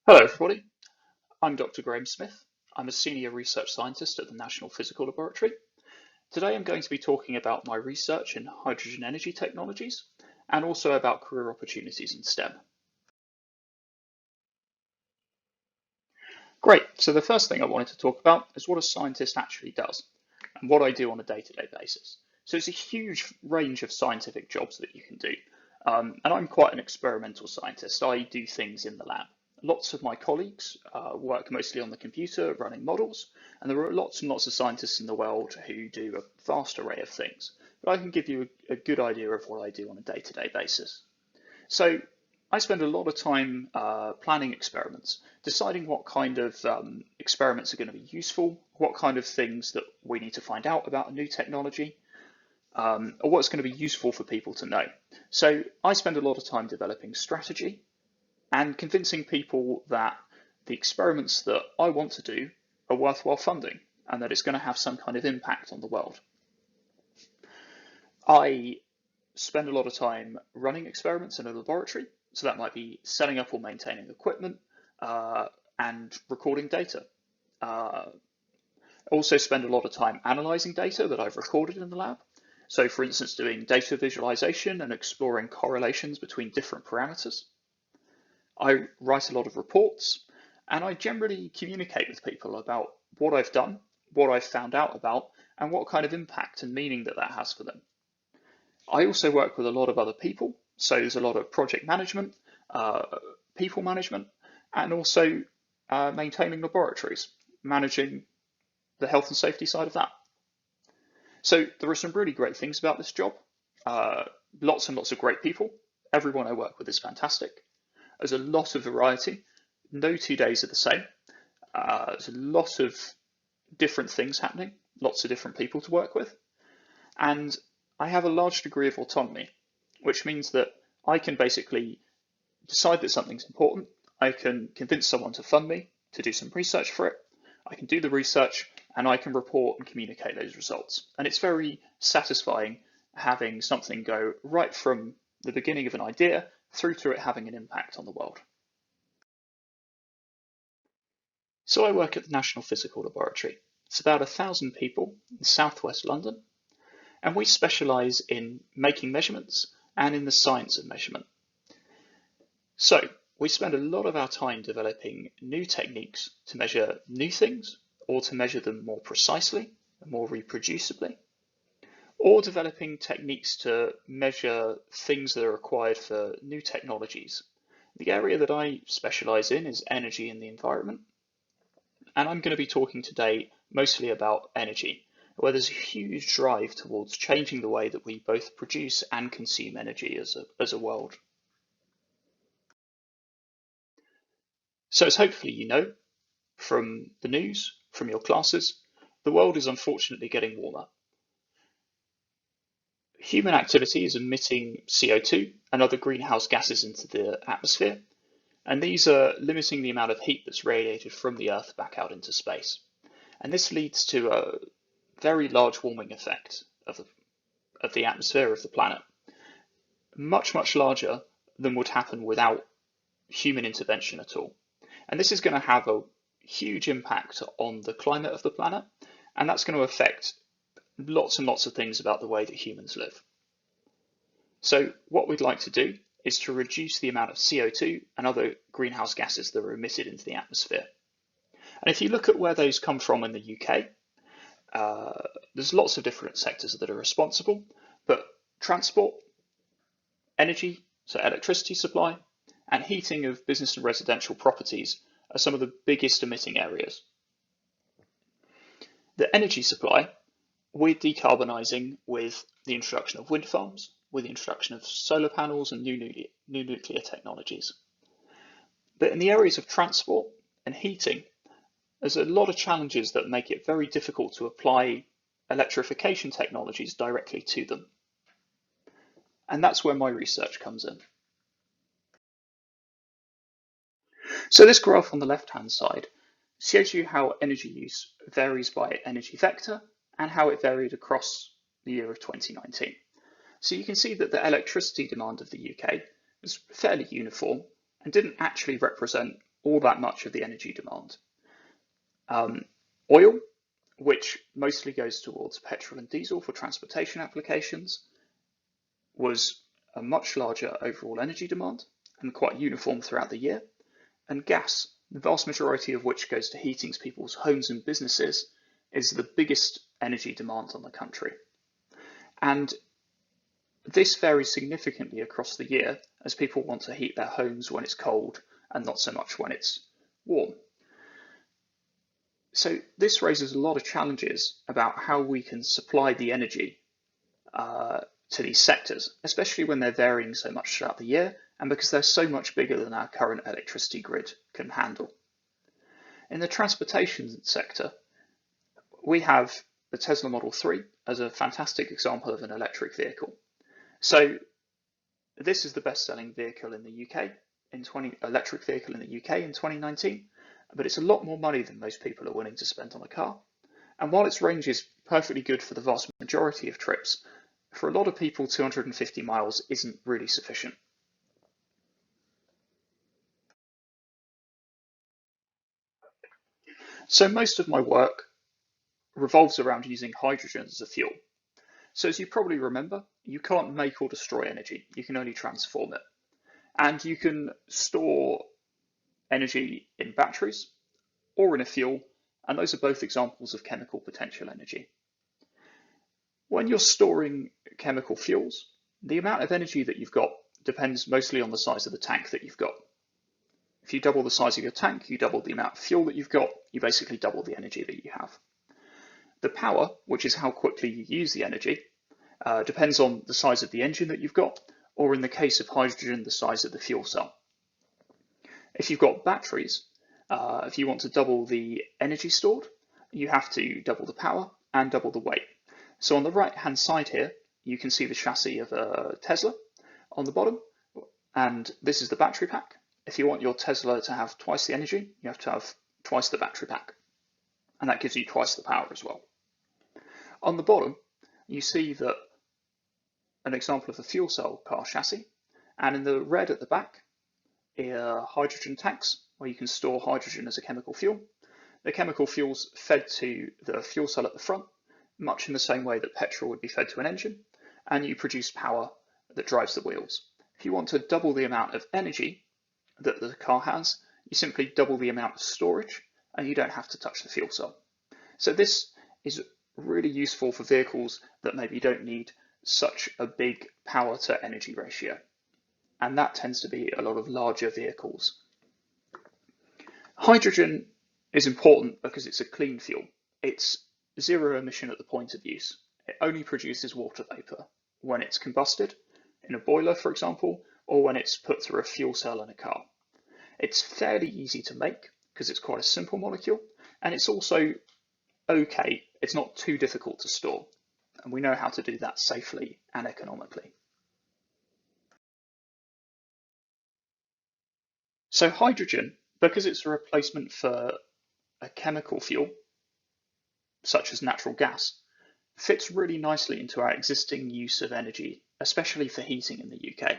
Hello, everybody. I'm Dr. Graham Smith. I'm a senior research scientist at the National Physical Laboratory. Today, I'm going to be talking about my research in hydrogen energy technologies and also about career opportunities in STEM. Great. So the first thing I wanted to talk about is what a scientist actually does and what I do on a day-to-day basis. So it's a huge range of scientific jobs that you can do. And I'm quite an experimental scientist. I do things in the lab. Lots of my colleagues work mostly on the computer running models, and there are lots and lots of scientists in the world who do a vast array of things. But I can give you a good idea of what I do on a day-to-day basis. So I spend a lot of time planning experiments, deciding what kind of experiments are going to be useful, what kind of things that we need to find out about a new technology, or what's going to be useful for people to know. So I spend a lot of time developing strategy and convincing people that the experiments that I want to do are worthwhile funding and that it's going to have some kind of impact on the world. I spend a lot of time running experiments in a laboratory, so that might be setting up or maintaining equipment and recording data. I also spend a lot of time analyzing data that I've recorded in the lab. So for instance, doing data visualization and exploring correlations between different parameters. I write a lot of reports, and I generally communicate with people about what I've done, what I've found out about, and what kind of impact and meaning that has for them. I also work with a lot of other people, so there's a lot of project management, uh, people management, and also maintaining laboratories, managing the health and safety side of that. So there are some really great things about this job. Uh, Lots and lots of great people. Everyone I work with is fantastic. There's a lot of variety. No 2 days are the same. There's a lot of different things happening, lots of different people to work with. And I have a large degree of autonomy, which means that I can basically decide that something's important. I can convince someone to fund me to do some research for it. I can do the research and I can report and communicate those results. And it's very satisfying having something go right from the beginning of an idea through to it having an impact on the world. So I work at the National Physical Laboratory. It's about 1,000 people in southwest London, and we specialise in making measurements and in the science of measurement. So we spend a lot of our time developing new techniques to measure new things, or to measure them more precisely and more reproducibly, or developing techniques to measure things that are required for new technologies. The area that I specialise in is energy and the environment, and I'm going to be talking today mostly about energy, where there's a huge drive towards changing the way that we both produce and consume energy as a world. So as hopefully you know from the news, from your classes, the world is unfortunately getting warmer. Human activity is emitting CO2 and other greenhouse gases into the atmosphere, and these are limiting the amount of heat that's radiated from the Earth back out into space. And this leads to a very large warming effect of the atmosphere of the planet, much, much larger than would happen without human intervention at all. And this is going to have a huge impact on the climate of the planet, and that's going to affect lots and lots of things about the way that humans live. So what we'd like to do is to reduce the amount of CO2 and other greenhouse gases that are emitted into the atmosphere. And if you look at where those come from in the UK, there's lots of different sectors that are responsible, but transport, energy, so electricity supply, and heating of business and residential properties are some of the biggest emitting areas. The energy supply, we're decarbonising with the introduction of wind farms, with the introduction of solar panels and new nuclear technologies. But in the areas of transport and heating, there's a lot of challenges that make it very difficult to apply electrification technologies directly to them. And that's where my research comes in. So this graph on the left-hand side shows you how energy use varies by energy vector and how it varied across the year of 2019. So you can see that the electricity demand of the UK was fairly uniform and didn't actually represent all that much of the energy demand. Oil, which mostly goes towards petrol and diesel for transportation applications, was a much larger overall energy demand and quite uniform throughout the year. And gas, the vast majority of which goes to heating people's homes and businesses, is the biggest energy demand on the country. And this varies significantly across the year as people want to heat their homes when it's cold and not so much when it's warm. So this raises a lot of challenges about how we can supply the energy to these sectors, especially when they're varying so much throughout the year and because they're so much bigger than our current electricity grid can handle. In the transportation sector, we have the Tesla Model 3 as a fantastic example of an electric vehicle. So this is the best-selling vehicle in the UK, electric vehicle in the UK in 2019, but it's a lot more money than most people are willing to spend on a car. And while its range is perfectly good for the vast majority of trips, for a lot of people, 250 miles isn't really sufficient. So most of my work revolves around using hydrogen as a fuel. So as you probably remember, you can't make or destroy energy, you can only transform it. And you can store energy in batteries or in a fuel, and those are both examples of chemical potential energy. When you're storing chemical fuels, the amount of energy that you've got depends mostly on the size of the tank that you've got. If you double the size of your tank, you double the amount of fuel that you've got, you basically double the energy that you have. The power, which is how quickly you use the energy, depends on the size of the engine that you've got, or in the case of hydrogen, the size of the fuel cell. If you've got batteries, if you want to double the energy stored, you have to double the power and double the weight. So on the right-hand side here, you can see the chassis of a Tesla on the bottom, and this is the battery pack. If you want your Tesla to have twice the energy, you have to have twice the battery pack, and that gives you twice the power as well. On the bottom, you see that an example of a fuel cell car chassis, and in the red at the back are hydrogen tanks, where you can store hydrogen as a chemical fuel. The chemical fuel's fed to the fuel cell at the front, much in the same way that petrol would be fed to an engine, and you produce power that drives the wheels. If you want to double the amount of energy that the car has, you simply double the amount of storage, and you don't have to touch the fuel cell. So this is really useful for vehicles that maybe don't need such a big power to energy ratio. And that tends to be a lot of larger vehicles. Hydrogen is important because it's a clean fuel. It's zero emission at the point of use. It only produces water vapor when it's combusted in a boiler, for example, or when it's put through a fuel cell in a car. It's fairly easy to make because it's quite a simple molecule, and it's also okay. It's not too difficult to store, and we know how to do that safely and economically. So hydrogen, because it's a replacement for a chemical fuel, such as natural gas, fits really nicely into our existing use of energy, especially for heating in the UK.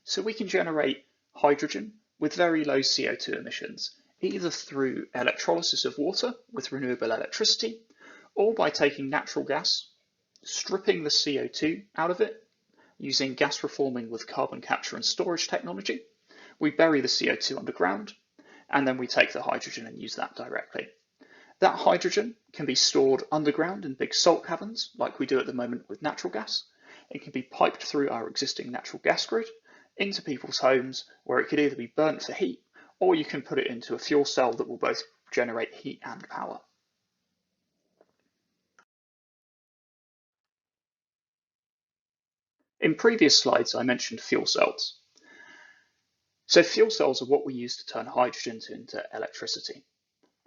So we can generate hydrogen with very low CO2 emissions, either through electrolysis of water with renewable electricity, or by taking natural gas, stripping the CO2 out of it, using gas reforming with carbon capture and storage technology. We bury the CO2 underground, and then we take the hydrogen and use that directly. That hydrogen can be stored underground in big salt caverns, like we do at the moment with natural gas. It can be piped through our existing natural gas grid into people's homes, where it could either be burnt for heat, or you can put it into a fuel cell that will both generate heat and power. In previous slides, I mentioned fuel cells. So fuel cells are what we use to turn hydrogen into electricity.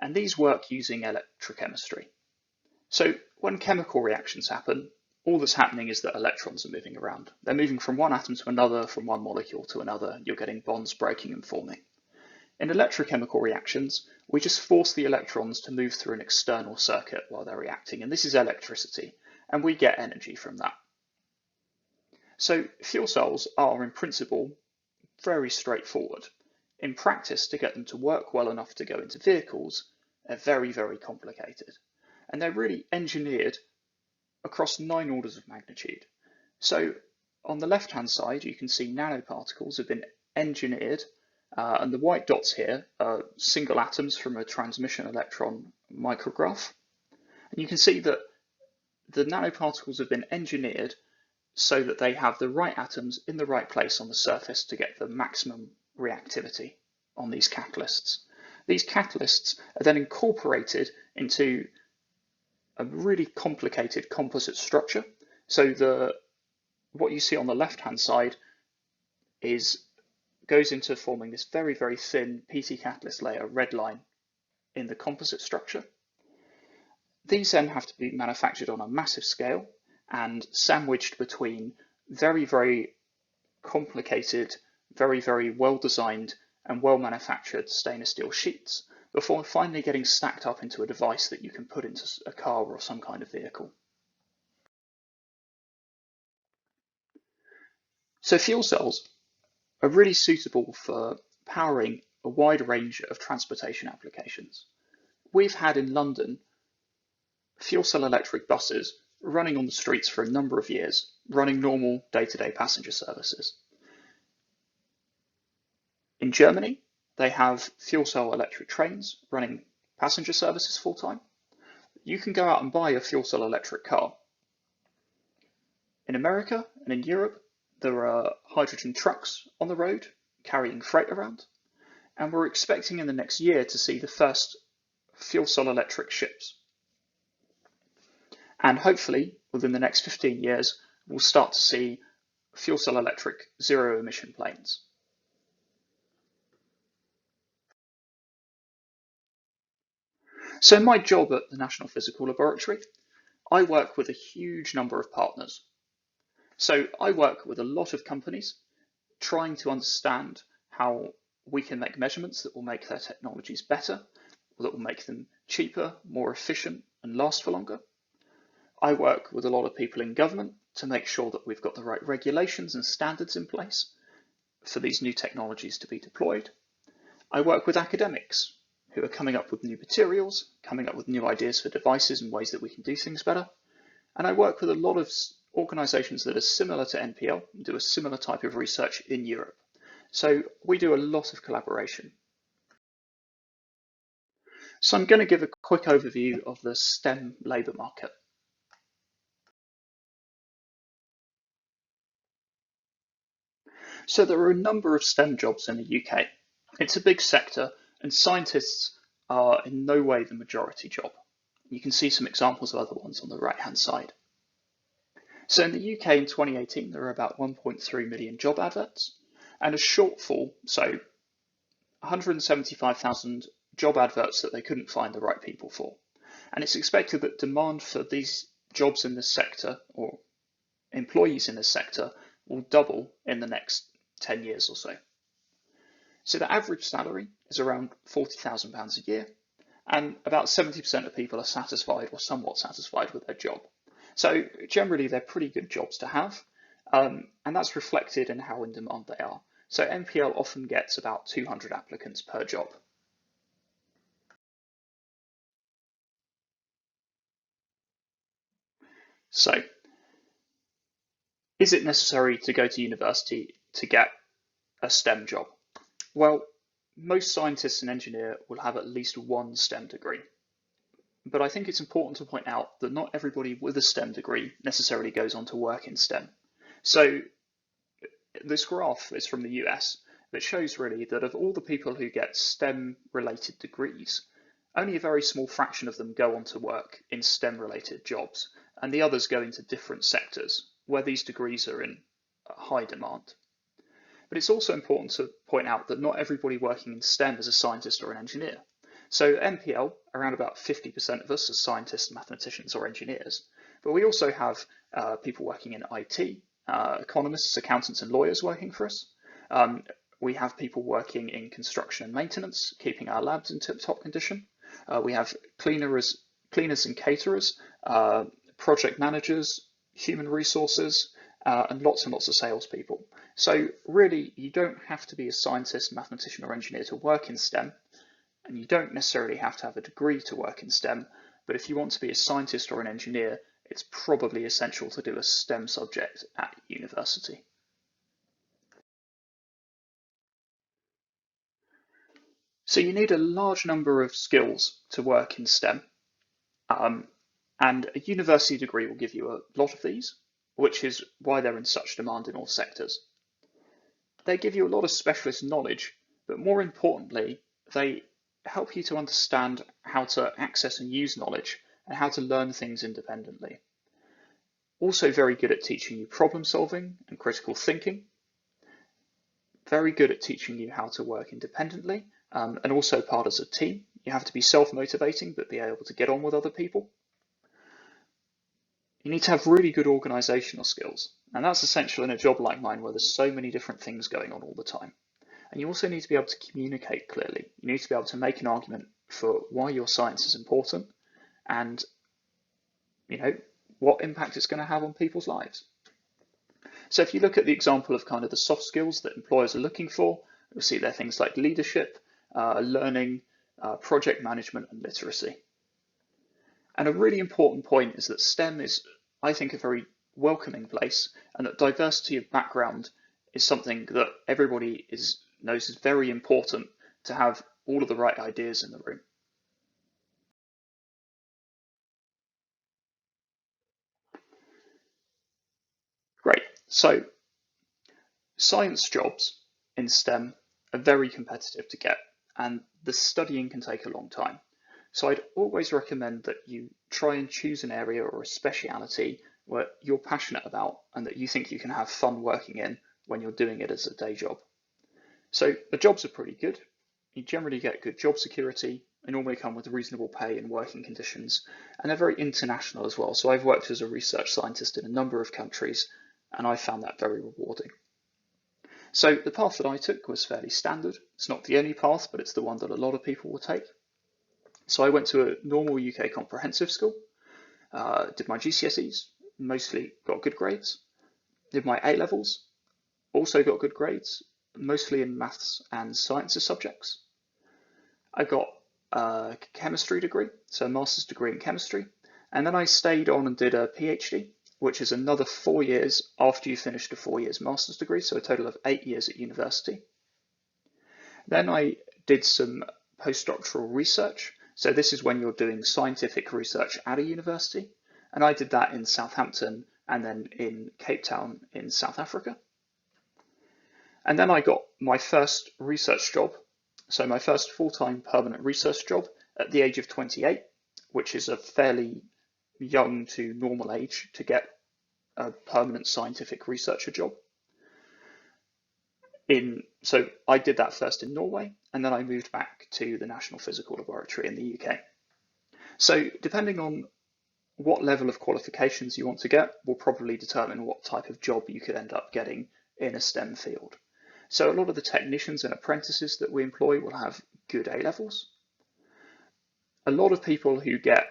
And these work using electrochemistry. So when chemical reactions happen, all that's happening is that electrons are moving around. They're moving from one atom to another, from one molecule to another. You're getting bonds breaking and forming. In electrochemical reactions, we just force the electrons to move through an external circuit while they're reacting, and this is electricity, and we get energy from that. So fuel cells are, in principle, very straightforward. in practice, to get them to work well enough to go into vehicles, they're very, very complicated. And they're really engineered across 9 orders of magnitude. So on the left-hand side, you can see nanoparticles have been engineered, and the white dots here are single atoms from a transmission electron micrograph. And you can see that the nanoparticles have been engineered so that they have the right atoms in the right place on the surface to get the maximum reactivity on these catalysts. These catalysts are then incorporated into a really complicated composite structure. So what you see on the left-hand side goes into forming this very, very thin PT catalyst layer, red line, in the composite structure. These then have to be manufactured on a massive scale and sandwiched between very, very complicated, very, very well-designed and well-manufactured stainless steel sheets before finally getting stacked up into a device that you can put into a car or some kind of vehicle. So fuel cells are really suitable for powering a wide range of transportation applications. We've had in London fuel cell electric buses running on the streets for a number of years, running normal day-to-day passenger services. In Germany, they have fuel cell electric trains running passenger services full-time. You can go out and buy a fuel cell electric car. In America and in Europe, there are hydrogen trucks on the road carrying freight around, and we're expecting in the next year to see the first fuel cell electric ships. And hopefully, within the next 15 years, we'll start to see fuel cell electric zero emission planes. So in my job at the National Physical Laboratory, I work with a huge number of partners. So I work with a lot of companies trying to understand how we can make measurements that will make their technologies better, or that will make them cheaper, more efficient, and last for longer. I work with a lot of people in government to make sure that we've got the right regulations and standards in place for these new technologies to be deployed. I work with academics who are coming up with new materials, coming up with new ideas for devices and ways that we can do things better. And I work with a lot of organisations that are similar to NPL and do a similar type of research in Europe. So we do a lot of collaboration. So I'm going to give a quick overview of the STEM labour market. So there are a number of STEM jobs in the UK. It's a big sector, and scientists are in no way the majority job. You can see some examples of other ones on the right-hand side. So in the UK in 2018, there are about 1.3 million job adverts, and a shortfall, so 175,000 job adverts that they couldn't find the right people for. And it's expected that demand for these jobs in this sector, or employees in this sector, will double in the next 10 years or so. So the average salary is around £40,000 a year, and about 70% of people are satisfied or somewhat satisfied with their job. So generally they're pretty good jobs to have, and that's reflected in how in demand they are. So NPL often gets about 200 applicants per job. So is it necessary to go to university to get a STEM job? Well, most scientists and engineers will have at least one STEM degree. But I think it's important to point out that not everybody with a STEM degree necessarily goes on to work in STEM. So this graph is from the US that shows really that of all the people who get STEM related degrees, only a very small fraction of them go on to work in STEM related jobs, and the others go into different sectors where these degrees are in high demand. But it's also important to point out that not everybody working in STEM is a scientist or an engineer. So NPL, around about 50% of us are scientists, mathematicians or engineers, but we also have people working in IT, economists, accountants and lawyers working for us. We have people working in construction and maintenance, keeping our labs in tip-top condition. We have cleaners and caterers, project managers, human resources, and lots of salespeople. So really, you don't have to be a scientist, mathematician, or engineer to work in STEM, and you don't necessarily have to have a degree to work in STEM, but if you want to be a scientist or an engineer, it's probably essential to do a STEM subject at university. So you need a large number of skills to work in STEM, um, and a university degree will give you a lot of these, which is why they're in such demand in all sectors. They give you a lot of specialist knowledge, but more importantly, they help you to understand how to access and use knowledge and how to learn things independently. Also very good at teaching you problem solving and critical thinking. Very good at teaching you how to work independently, and also part as a team. You have to be self-motivating, but be able to get on with other people. You need to have really good organizational skills, and that's essential in a job like mine where there's so many different things going on all the time. And you also need to be able to communicate clearly. You need to be able to make an argument for why your science is important and, you know, what impact it's going to have on people's lives. So if you look at the example of kind of the soft skills that employers are looking for, you'll see there things like leadership, learning, project management, and literacy. And a really important point is that STEM is, I think, a very welcoming place, and that diversity of background is something that everybody knows is very important to have all of the right ideas in the room. Great. So science jobs in STEM are very competitive to get, and the studying can take a long time. So I'd always recommend that you try and choose an area or a speciality where you're passionate about and that you think you can have fun working in when you're doing it as a day job. So the jobs are pretty good. You generally get good job security. They normally come with reasonable pay and working conditions, and they're very international as well. So I've worked as a research scientist in a number of countries, and I found that very rewarding. So the path that I took was fairly standard. It's not the only path, but it's the one that a lot of people will take. So I went to a normal UK comprehensive school, did my GCSEs, mostly got good grades, did my A levels, also got good grades, mostly in maths and sciences subjects. I got a chemistry degree, so a master's degree in chemistry, and then I stayed on and did a PhD, which is another 4 years after you finished a 4 years master's degree, so a total of 8 years at university. Then I did some postdoctoral research. So this is when you're doing scientific research at a university. And I did that in Southampton and then in Cape Town in South Africa. And then I got my first research job. So my first full-time permanent research job at the age of 28, which is a fairly young to normal age to get a permanent scientific researcher job. So I did that first in Norway, and then I moved back to the National Physical Laboratory in the UK. So depending on what level of qualifications you want to get will probably determine what type of job you could end up getting in a STEM field. So a lot of the technicians and apprentices that we employ will have good A levels. A lot of people who get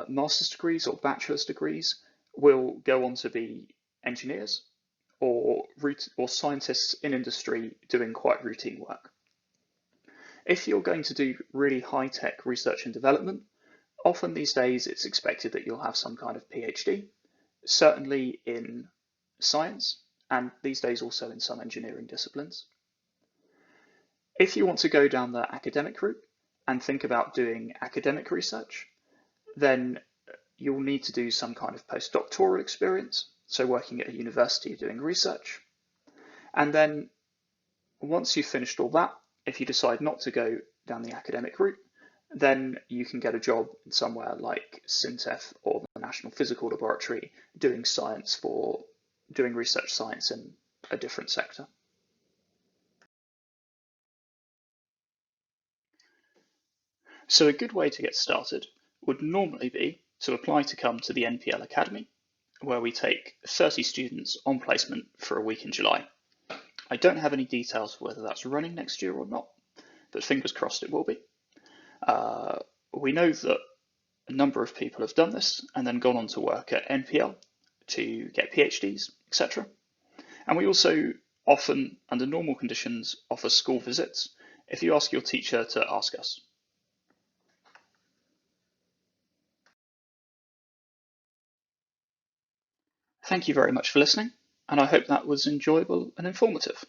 master's degrees or bachelor's degrees will go on to be engineers or scientists in industry doing quite routine work. If you're going to do really high-tech research and development, often these days it's expected that you'll have some kind of PhD, certainly in science, and these days also in some engineering disciplines. If you want to go down the academic route and think about doing academic research, then you'll need to do some kind of postdoctoral experience, so working at a university doing research. And then once you've finished all that, if you decide not to go down the academic route, then you can get a job in somewhere like SINTEF or the National Physical Laboratory doing research science in a different sector. So a good way to get started would normally be to apply to come to the NPL Academy, where we take 30 students on placement for a week in July. I don't have any details for whether that's running next year or not, but fingers crossed it will be. We know that a number of people have done this and then gone on to work at NPL to get PhDs, etc. And we also often, under normal conditions, offer school visits if you ask your teacher to ask us. Thank you very much for listening, and I hope that was enjoyable and informative.